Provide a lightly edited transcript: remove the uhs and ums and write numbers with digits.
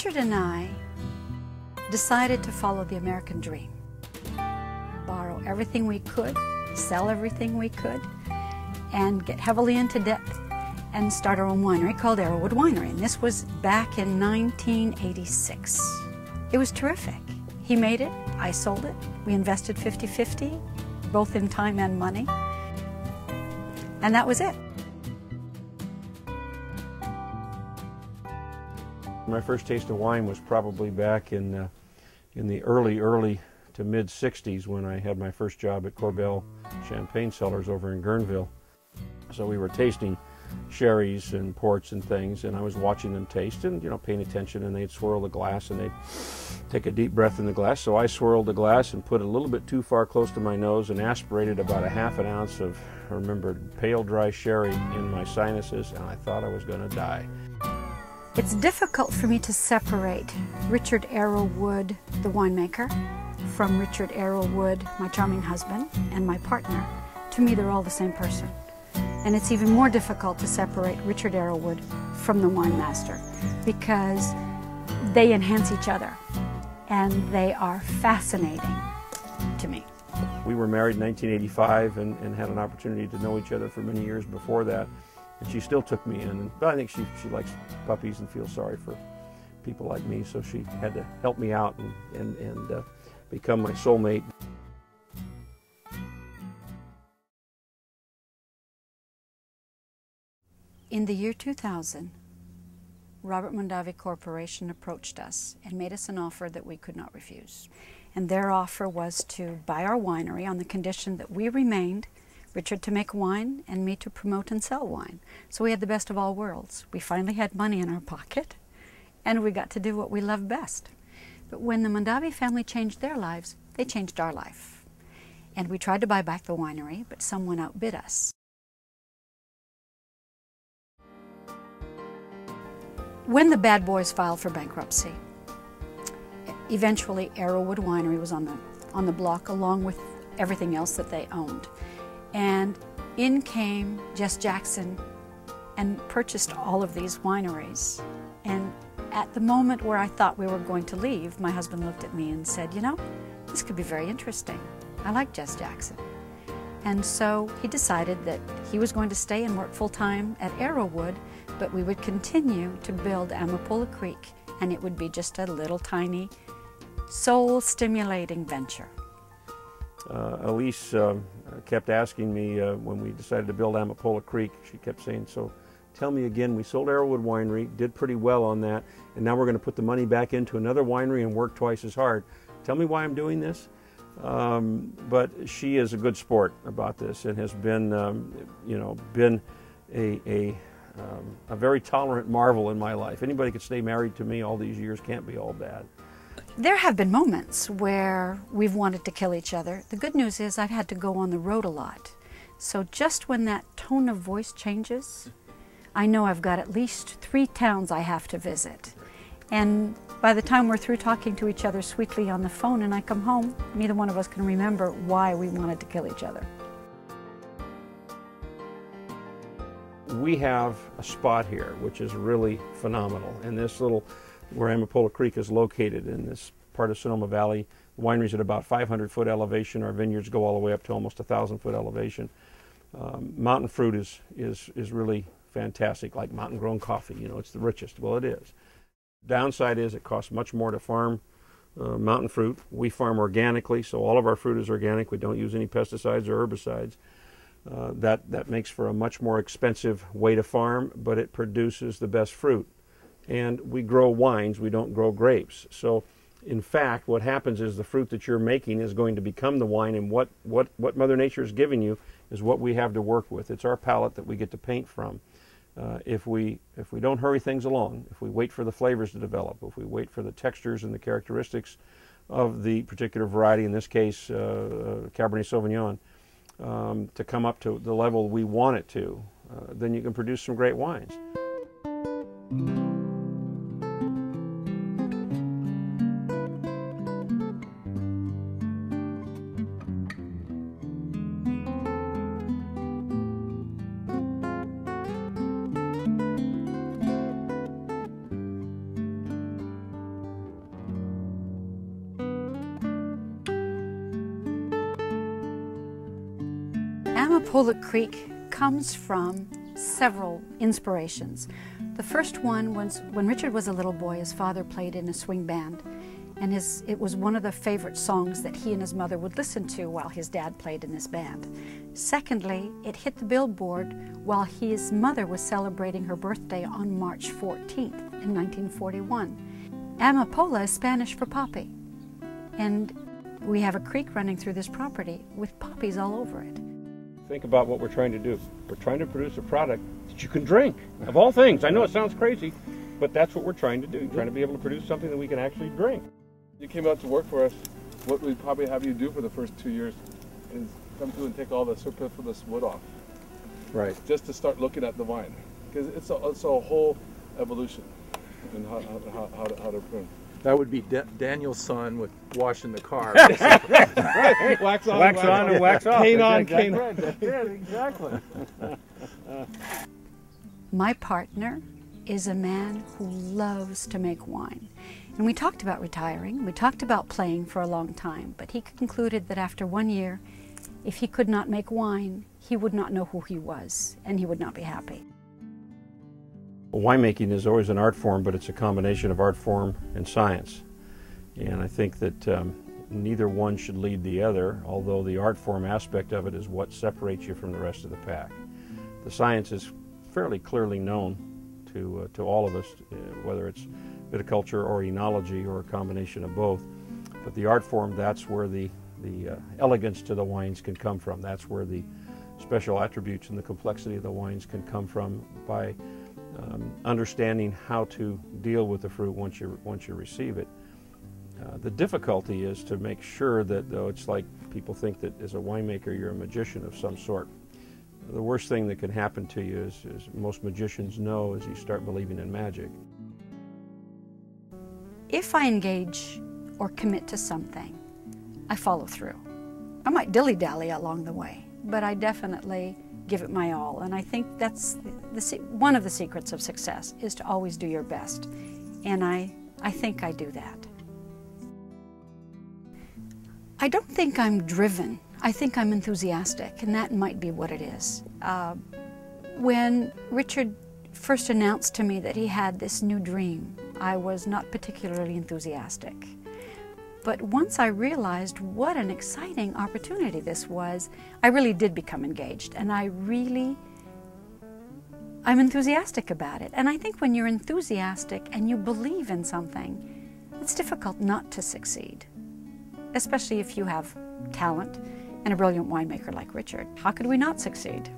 Richard and I decided to follow the American dream. Borrow everything we could, sell everything we could, and get heavily into debt and start our own winery called Arrowood Winery. And this was back in 1986. It was terrific. He made it, I sold it. We invested 50-50, both in time and money. And that was it. My first taste of wine was probably back in the early to mid 60s when I had my first job at Corbel Champagne Cellars over in Guerneville. So we were tasting sherries and ports and things, and I was watching them taste and, you know, paying attention, and they'd swirl the glass and they'd take a deep breath in the glass. So I swirled the glass and put it a little bit too far close to my nose and aspirated about a ½ an ounce of, I remembered, pale dry sherry in my sinuses, and I thought I was going to die. It's difficult for me to separate Richard Arrowood, the winemaker, from Richard Arrowood, my charming husband, and my partner. To me, they're all the same person. And it's even more difficult to separate Richard Arrowood from the wine master because they enhance each other and they are fascinating to me. We were married in 1985 and had an opportunity to know each other for many years before that. And she still took me in. But I think she likes puppies and feels sorry for people like me, so she had to help me out and become my soulmate. In the year 2000, Robert Mondavi Corporation approached us and made us an offer that we could not refuse. And their offer was to buy our winery on the condition that we remained, Richard to make wine and me to promote and sell wine. So we had the best of all worlds. We finally had money in our pocket and we got to do what we love best. But when the Mondavi family changed their lives, they changed our life. And we tried to buy back the winery, but someone outbid us. When the bad boys filed for bankruptcy, eventually Arrowood Winery was on the block along with everything else that they owned. And in came Jess Jackson and purchased all of these wineries. And at the moment where I thought we were going to leave, my husband looked at me and said, you know, this could be very interesting. I like Jess Jackson. And so he decided that he was going to stay and work full-time at Arrowood, but we would continue to build Amapola Creek, and it would be just a little tiny, soul-stimulating venture. Alis kept asking me when we decided to build Amapola Creek, she kept saying, so tell me again, we sold Arrowood Winery, did pretty well on that, and now we're going to put the money back into another winery and work twice as hard. Tell me why I'm doing this? But she is a good sport about this and has been, you know, been a very tolerant marvel in my life. Anybody could stay married to me all these years, can't be all bad. There have been moments where we've wanted to kill each other. The good news is I've had to go on the road a lot. So just when that tone of voice changes, I know I've got at least 3 towns I have to visit. And by the time we're through talking to each other sweetly on the phone and I come home, neither one of us can remember why we wanted to kill each other. We have a spot here which is really phenomenal. And this little, where Amapola Creek is located in this part of Sonoma Valley, the winery's at about 500-foot elevation. Our vineyards go all the way up to almost 1,000-foot elevation. Mountain fruit is really fantastic, like mountain grown coffee. You know, it's the richest. Well, it is. Downside is it costs much more to farm mountain fruit. We farm organically, so all of our fruit is organic. We don't use any pesticides or herbicides. That makes for a much more expensive way to farm, but it produces the best fruit. And we grow wines, we don't grow grapes. So in fact, what happens is the fruit that you're making is going to become the wine, and what Mother Nature is giving you is what we have to work with. It's our palette that we get to paint from. If we don't hurry things along, if we wait for the flavors to develop, if we wait for the textures and the characteristics of the particular variety, in this case Cabernet Sauvignon, to come up to the level we want it to, then you can produce some great wines. Amapola Creek comes from several inspirations. The first one was when Richard was a little boy, his father played in a swing band, and it was one of the favorite songs that he and his mother would listen to while his dad played in this band. Secondly, it hit the billboard while his mother was celebrating her birthday on March 14th in 1941. Amapola is Spanish for poppy, and we have a creek running through this property with poppies all over it. Think about what we're trying to do. We're trying to produce a product that you can drink, of all things. I know it sounds crazy, but that's what we're trying to do, trying to be able to produce something that we can actually drink. You came out to work for us. What we'd probably have you do for the first 2 years is come through and take all the superfluous wood off. Right. Just to start looking at the wine. Because it's a whole evolution in how to prune. That would be Daniel's son with washing the car. Right. Wax on, and wax off. Cane on, Exactly. cane Right. That's it, exactly. My partner is a man who loves to make wine. And we talked about retiring, we talked about playing for a long time, but he concluded that after 1 year, if he could not make wine, he would not know who he was, and he would not be happy. Winemaking is always an art form, but it's a combination of art form and science. And I think that neither one should lead the other, although the art form aspect of it is what separates you from the rest of the pack. The science is fairly clearly known to all of us, whether it's viticulture or enology or a combination of both. But the art form, that's where the elegance to the wines can come from. That's where the special attributes and the complexity of the wines can come from by understanding how to deal with the fruit once you receive it. The difficulty is to make sure that, though, it's like people think that as a winemaker you're a magician of some sort. The worst thing that can happen to you, as most magicians know, is you start believing in magic. If I engage or commit to something, I follow through. I might dilly-dally along the way, but I definitely give it my all. And I think that's one of the secrets of success, is to always do your best. And I think I do that. I don't think I'm driven. I think I'm enthusiastic, and that might be what it is. When Richard first announced to me that he had this new dream, I was not particularly enthusiastic. But once I realized what an exciting opportunity this was, I really did become engaged, and I'm enthusiastic about it. And I think when you're enthusiastic and you believe in something, it's difficult not to succeed, especially if you have talent and a brilliant winemaker like Richard. How could we not succeed?